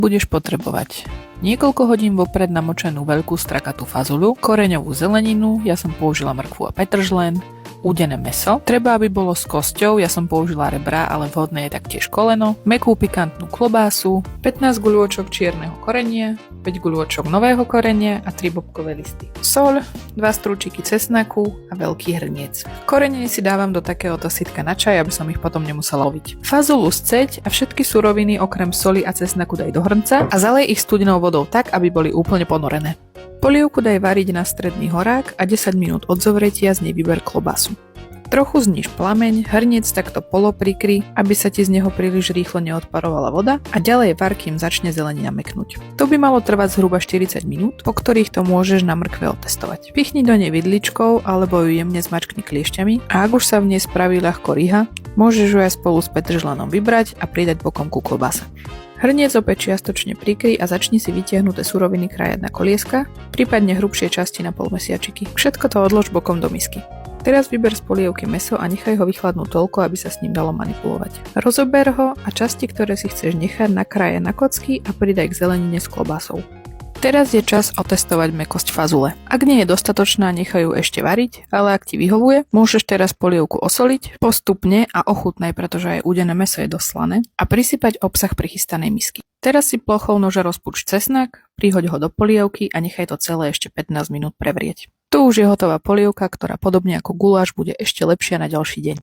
Budeš potrebovať niekoľko hodín vopred namočenú veľkú strakatú fazuľu, koreňovú zeleninu, ja som použila mrkvu a petržlen, údené mäso. Treba, aby bolo s kosťou, ja som použila rebra, ale vhodné je taktiež koleno, mäkkú pikantnú klobásu, 15 guľôčok čierneho korenia, 5 guľôčok nového korenia a 3 bobkové listy. Soľ, 2 strúčiky cesnaku a veľký hrniec. Korenie si dávam do takéhoto sytka na čaj, aby som ich potom nemusela loviť. Fazulu sceď a všetky suroviny okrem soli a cesnaku daj do hrnca a zalej ich studenou vodou tak, aby boli úplne ponorené. Polievku daj variť na stredný horák a 10 minút od zovretia z nej vyber klobásu. Trochu zníž plameň, hrniec takto poloprikry, aby sa ti z neho príliš rýchlo neodparovala voda a ďalej var, kým začne zelenina mäknúť. To by malo trvať zhruba 40 minút, po ktorých to môžeš na mrkve otestovať. Pichni do nej vidličkou alebo ju jemne zmačkni kliešťami a ak už sa v nej spraví ľahko ryha, môžeš ju aj spolu s petržlenom vybrať a pridať bokom ku klobáse. Hrniec opäť čiastočne prikryj a začni si vytiahnuté suroviny krájať na kolieska, prípadne hrubšie časti na polmesiačiky. Všetko to odlož bokom do misky. Teraz vyber z polievky mäso a nechaj ho vychladnúť toľko, aby sa s ním dalo manipulovať. Rozober ho a časti, ktoré si chceš nechať, nakráje na kocky a pridaj k zelenine s klobásou. Teraz je čas otestovať mäkkosť fazule. Ak nie je dostatočná, nechaj ju ešte variť, ale ak ti vyhovuje, môžeš teraz polievku osoliť postupne a ochutnaj, pretože aj údené mäso je dosť slané, a prisypať obsah prichystanej misky. Teraz si plochou noža rozpúč cesnak, prihoď ho do polievky a nechaj to celé ešte 15 minút prevrieť. Tu už je hotová polievka, ktorá podobne ako guláš bude ešte lepšia na ďalší deň.